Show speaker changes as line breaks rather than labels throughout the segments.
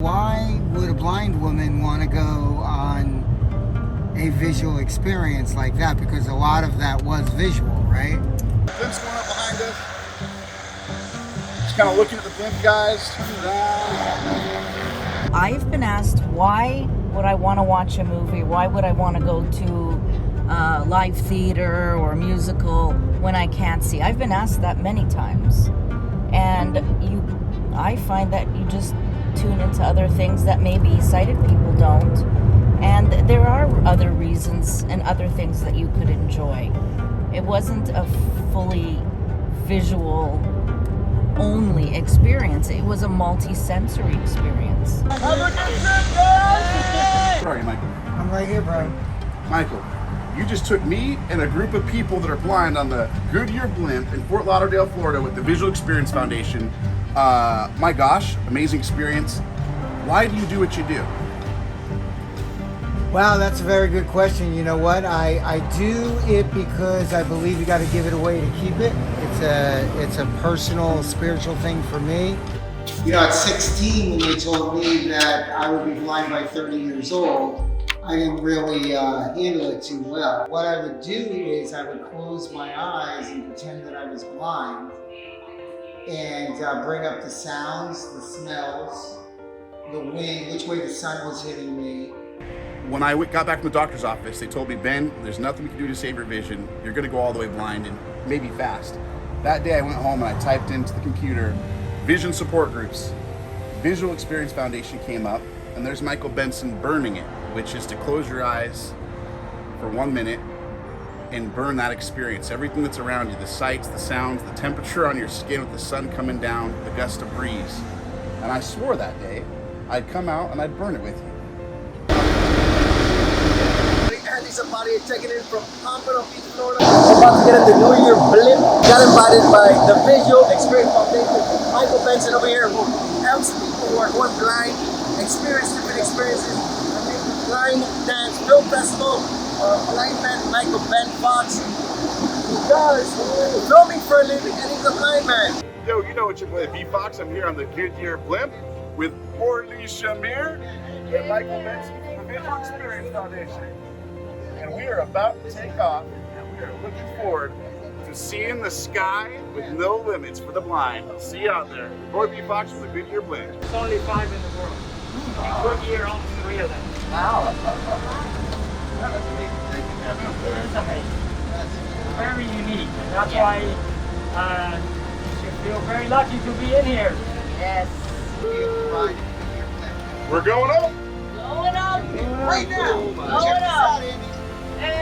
Why would a blind woman want to go on a visual experience like that? Because a lot of that was visual, right?
Blimp's going up behind us. Just kind of looking at the blimp guys. Turning around.
I've been asked, why would I want to watch a movie? Why would I want to go to live theater or a musical when I can't see? I've been asked that many times. And I find that you just tune into other things that maybe sighted people don't. And there are other reasons and other things that you could enjoy. It wasn't a fully visual only experience. It was a multi-sensory experience.
Have a good trip, guys! Sorry, Michael.
I'm right here, bro.
Michael, you just took me and a group of people that are blind on the Good Year Blimp in Fort Lauderdale, Florida with the Visual Experience Foundation. My gosh, amazing experience. Why do you do what you do?
Wow, that's a very good question. You know what? I do it because I believe you got to give it away to keep it. It's a personal, spiritual thing for me. You know, at 16, when they told me that I would be blind by 30 years old, I didn't really handle it too well. What I would do is I would close my eyes and pretend that I was blind and bring up the sounds, the smells, the wind, which way the sun was hitting me.
When I got back from the doctor's office, they told me, Ben, there's nothing we can do to save your vision. You're gonna go all the way blind and maybe fast. That day I went home and I typed into the computer, vision support groups. Visual Experience Foundation came up, and there's Michael Benson burning it, which is to close your eyes for 1 minute and burn that experience. Everything that's around you, the sights, the sounds, the temperature on your skin with the sun coming down, the gust of breeze. And I swore that day I'd come out and I'd burn it with you.
Somebody checking in from Pompano Beach, Florida. We're about to get at the New Year Blimp. Got invited by the Visual Experience Foundation. Michael Benson over here, who helps people who are going blind experience different experiences. I made the Blind Dance Film Festival. Blind man Michael Ben Fox. He does filming for a living, and he's a blind man.
Yo, you know what you're playing, B-Fox. I'm here on the Good Year Blimp with Orly Shamir and Michael Benson from the Visual Experience Foundation. And we are about to take off, and we are looking forward to seeing the sky with no limits for the blind. See you out there. Boy B-Fox from the Good Year Blimp.
There's only 5 in the world. In Good Year, only 3 of them.
Wow.
It is amazing. Very unique. And that's why you should feel very lucky to be in here.
Yes.
We're going up.
Going up.
Right now.
Going up. Hey,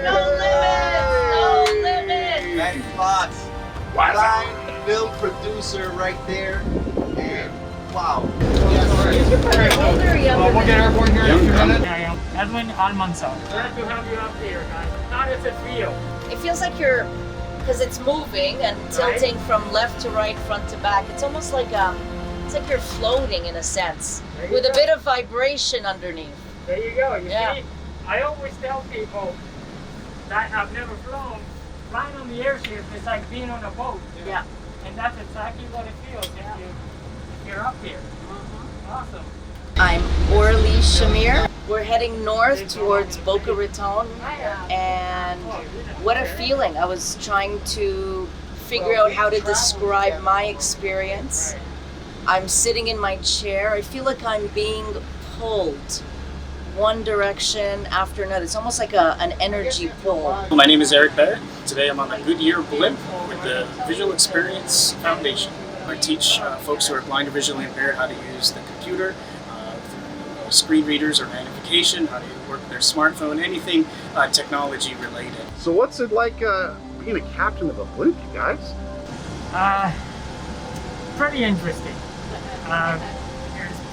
no limits. No limits.
Ben Fox, blind film producer right there. And wow.
Older or younger?
We'll get airborne here in a few minutes. Yeah, yeah. Edwin Almanza. Glad to have you up here, guys. How does it feel?
It feels like you're, because it's moving and tilting from left to right, front to back. It's almost like it's like you're floating in a sense, with a bit of vibration underneath.
There you go. You
Yeah.
see, I always tell people that have never flown, flying on the airship is like being on a boat.
Yeah.
And that's exactly what it feels if you're up here. Awesome.
I'm Orly Shamir. We're heading north towards Boca Raton, and what a feeling. I was trying to figure out how to describe my experience. I'm sitting in my chair. I feel like I'm being pulled one direction after another. It's almost like an energy pull.
My name is Eric Better. Today I'm on the Good Year Blimp with the Visual Experience Foundation. I teach folks who are blind or visually impaired how to use the computer, through screen readers or magnification, how to work their smartphone, anything technology related.
So what's it like being a captain of a blimp, you guys?
Pretty interesting.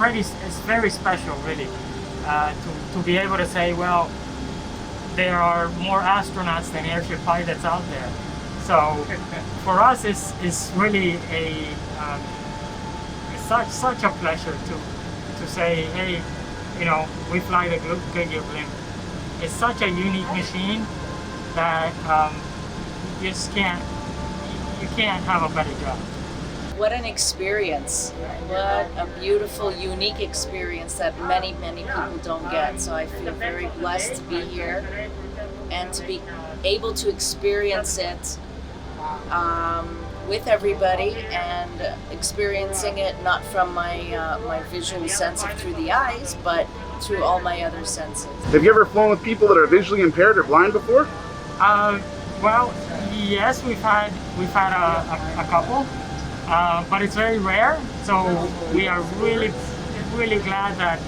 It's very special, really, to be able to say, well, there are more astronauts than airship pilots out there. So for us, it's really it's such a pleasure to say, hey, you know, we fly the Good Year Blimp. It's such a unique machine that you can't have a better job.
what an experience. What a beautiful, unique experience that many, many people don't get. So I feel very blessed to be here and to be able to experience it with everybody, and experiencing it not from my visual sense of through the eyes, but through all my other senses.
Have you ever flown with people that are visually impaired or blind before?
Well, yes, we've had a couple, but it's very rare. So we are really glad that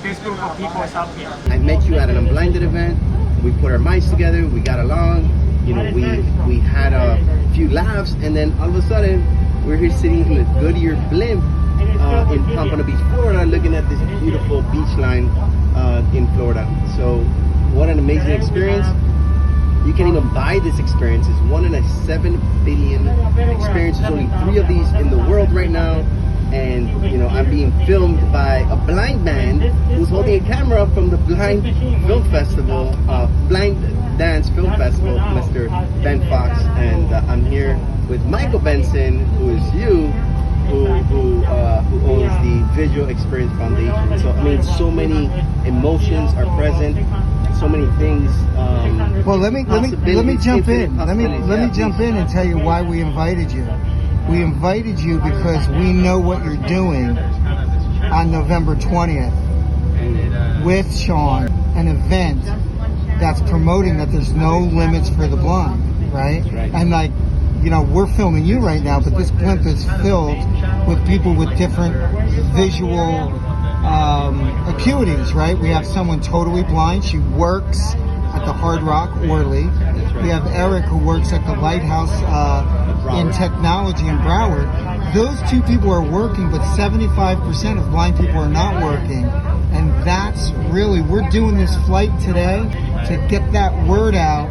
this group of people is up here.
I met you at an unblinded event. We put our minds together. We got along. You know, we had a few laughs, and then all of a sudden, we're here sitting in the Good Year Blimp in Pompano Beach, Florida, looking at this beautiful beach line in Florida. So, what an amazing experience. You can't even buy this experience. It's 1 in a 7 billion experiences. Only 3 of these in the world right now. And, you know, I'm being filmed by a blind man who's holding a camera from the Blind Film Festival, Blind Dance Film Festival, Mr. Ben Fox. And I'm here with Michael Benson, who is you, who owns the Visual Experience Foundation. So, I mean, so many emotions are present. So many things.
Well, let me jump in. Let me jump in and tell you why we invited you. We invited you because we know what you're doing on November 20th with Sean, an event that's promoting that there's no limits for the blind, right? And like, you know, we're filming you right now, but this blimp is filled with people with different visual acuities, right? We have someone totally blind. She works at the Hard Rock Orly. We have Eric, who works at the Lighthouse in technology in Broward. Those 2 people are working, but 75% of blind people are not working. And that's really, we're doing this flight today to get that word out.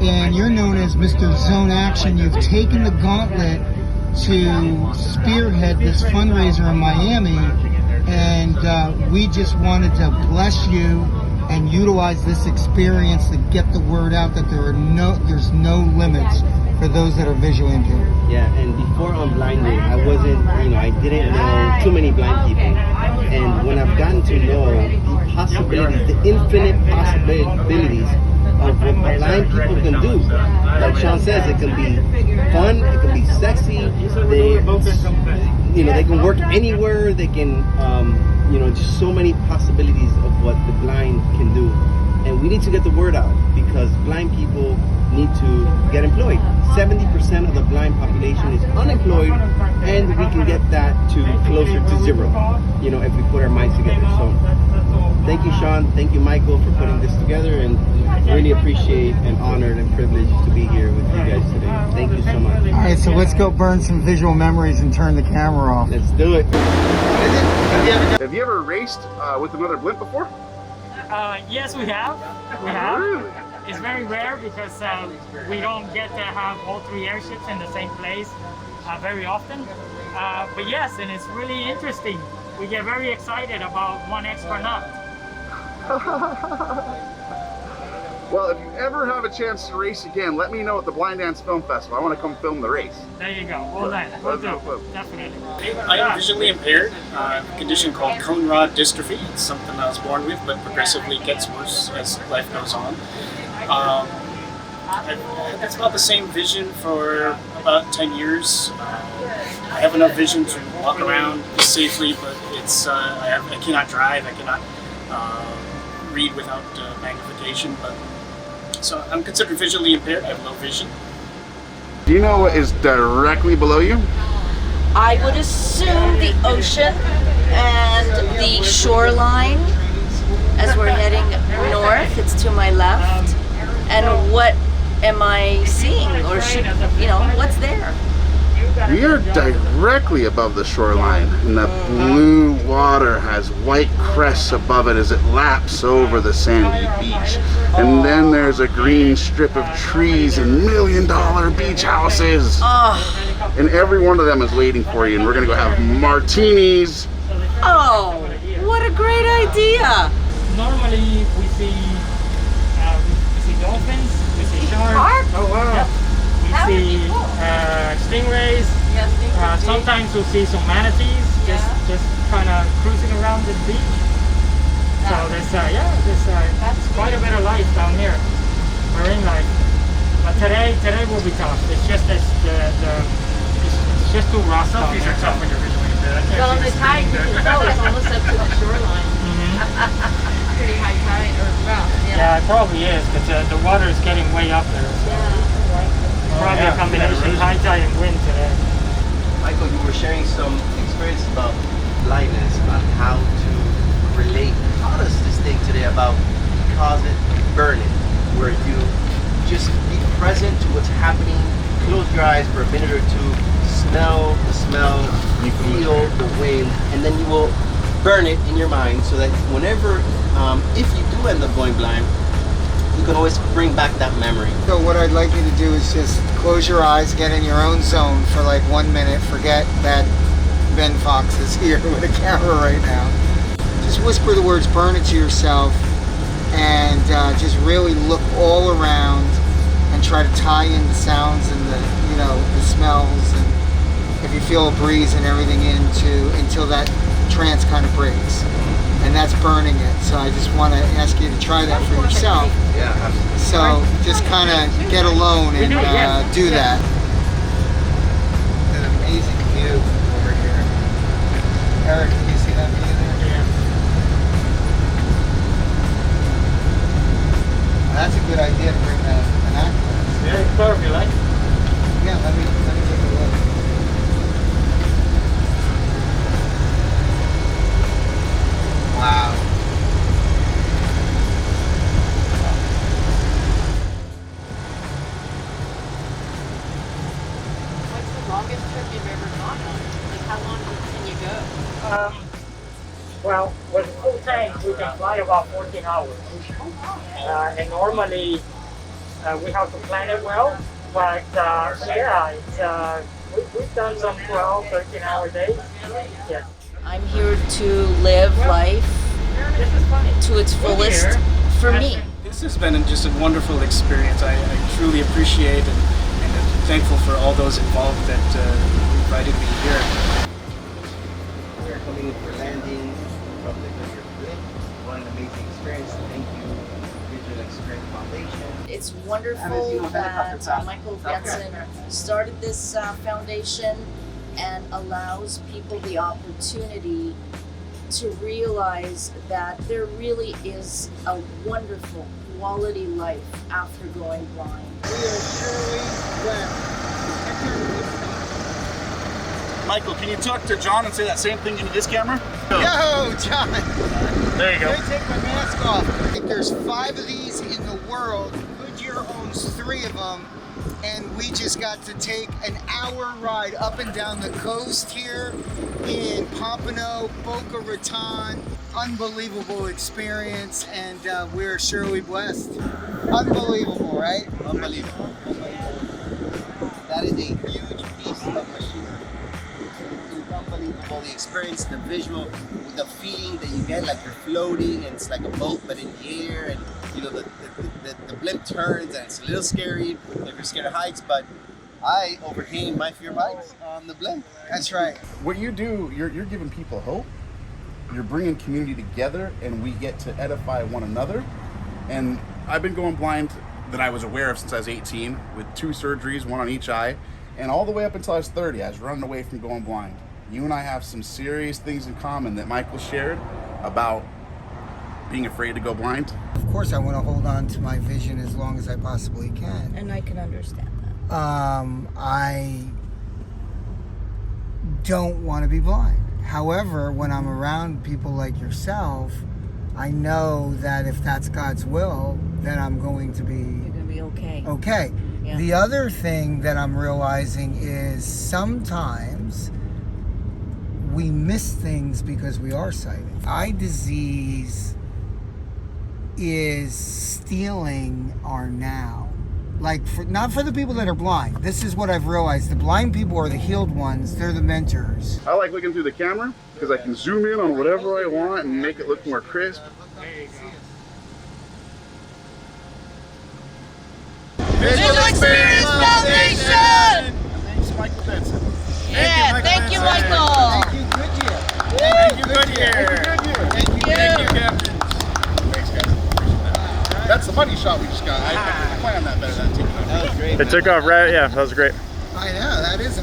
And you're known as Mr. Zone Action. You've taken the gauntlet to spearhead this fundraiser in Miami. And we just wanted to bless you and utilize this experience to get the word out that there's no limits for those that are visually impaired.
Yeah, and before unblinded, I wasn't, you know, I didn't know too many blind people. And when I've gotten to know the possibilities, the infinite possibilities of what blind people can do, like Sean says, it can be fun, it can be sexy, they can work anywhere, they can, just so many possibilities of what the blind can do. And we need to get the word out because blind people need to get employed. 70% of the blind population is unemployed, and we can get that to closer to 0, if we put our minds together. So thank you, Sean. Thank you, Michael, for putting this together, and really appreciate and honored and privileged to be here with you guys today. Thank you so much.
All right, so let's go burn some visual memories and turn the camera off.
Let's do it.
Have you ever raced with another blimp before?
Yes, we have. We have.
Really?
It's very rare because we don't get to have all 3 airships in the same place very often. But yes, and it's really interesting. We get very excited about 1 extra nut.
Well, if you ever have a chance to race again, let me know at the Blind Dance Film Festival. I want to come film the race.
There you go. Well done. We'll do. Definitely.
I am visually impaired, a condition called cone rod dystrophy. It's something I was born with, but progressively gets worse as life goes on. That's about the same vision for about 10 years. I have enough vision to walk around safely, but I cannot drive. I cannot read without magnification. So I'm considered visually impaired. I have low vision.
Do you know what is directly below you?
I would assume the ocean and the shoreline as we're heading north. It's to my left. And what am I seeing, or what's there?
We are directly above the shoreline, and the blue water has white crests above it as it laps over the sandy beach. And then there's a green strip of trees and $1 million beach houses.
Oh.
And every one of them is waiting for you, and we're gonna go have martinis.
Oh, what a great idea!
Normally we see dolphins, we see sharks.
Oh wow!
Yeah. We see stingrays, Sometimes we'll see some manatees just kind of cruising around the beach. So there's quite a bit of life down here, marine life. But today will be tough. It's just it's just too rough. Some things are tough when you're visually impaired.
Well, the tide, you can tell it's almost up to the shoreline. Pretty high tide or rough.
Yeah, it probably is, because the water is getting way up there. So probably a combination high tide and wind today.
Michael, you were sharing some experience about blindness, about how to relate. You taught us this thing today about cause it, burn it, where you just be present to what's happening, close your eyes for a minute or two, smell the smell, you feel the wind, and then you will burn it in your mind so that whenever, if you do end up going blind, you can always bring back that memory.
So what I'd like you to do is just close your eyes, get in your own zone for like 1 minute, forget that Ben Fox is here with a camera right now. Just whisper the words, burn it to yourself, and just really look all around and try to tie in the sounds and the smells, and if you feel a breeze and everything until that trance kind of breaks. And that's burning it. So I just want to ask you to try that for yourself.
Yeah, absolutely.
So just kind of get alone and do that. An amazing view over here. Eric, can you see that view there?
Yeah.
That's a good idea to bring an actor.
Yeah, it's clear if you like.
Yeah, let me take a look. Wow.
What's the longest trip you've ever gone on? Like, how long can you go?
Well, with full tank, we can fly about 14 hours. And normally, we have to plan it well. But we've done some 12, 13-hour days. Yeah.
I'm here to live life to its fullest for me.
This has been just a wonderful experience. I truly appreciate and am thankful for all those involved that invited me here.
We're coming in for landing from the Good Year Blimp. What an amazing experience. Thank you, Visual Experience Foundation.
It's wonderful that Michael Benson started this foundation and allows people the opportunity to realize that there really is a wonderful quality life after going blind.
We are surely blessed.
Michael, can you talk to John and say that same thing into this camera?
Yo, John.
There you go.
Let me take my mask off. I think there's 5 of these in the world. Goodyear owns 3 of them. And we just got to take an hour ride up and down the coast here in Pompano, Boca Raton. Unbelievable experience, and we're surely blessed. Unbelievable, right?
Unbelievable. That is a huge piece of machinery. It's unbelievable. The experience, the visual, the feeling that you get like you're floating and it's like a boat but in the air, and you know the blimp turns and it's a little scary if you're scared of heights, but I overcame my fear of heights on the blimp.
That's right.
What you do, you're giving people hope. You're bringing community together, and we get to edify one another. And I've been going blind that I was aware of since I was 18, with 2 surgeries, 1 on each eye, and all the way up until I was 30, I was running away from going blind. You and I have some serious things in common that Michael shared about being afraid to go blind.
Of course, I want to hold on to my vision as long as I possibly can.
And I can understand that.
I don't want to be blind. However, when I'm around people like yourself, I know that if that's God's will, then I'm going to be...
You're going to be okay.
Okay.
Yeah.
The other thing that I'm realizing is sometimes we miss things because we are sighted. Eye disease is stealing our now. Like, not for the people that are blind. This is what I've realized. The blind people are the healed ones. They're the mentors.
I like looking through the camera because I can zoom in on whatever I want and make it look more crisp.
Visual Experience Foundation!
My name's Michael Benson.
you, Michael.
Thank you, Goodyear.
Thank you, Goodyear. Thank you, Captain. Thanks, guys. Appreciate that. That's the money shot we just got. I planned that better than that too.
That was great.
It took off right. Yeah, that was great.
I know, that is a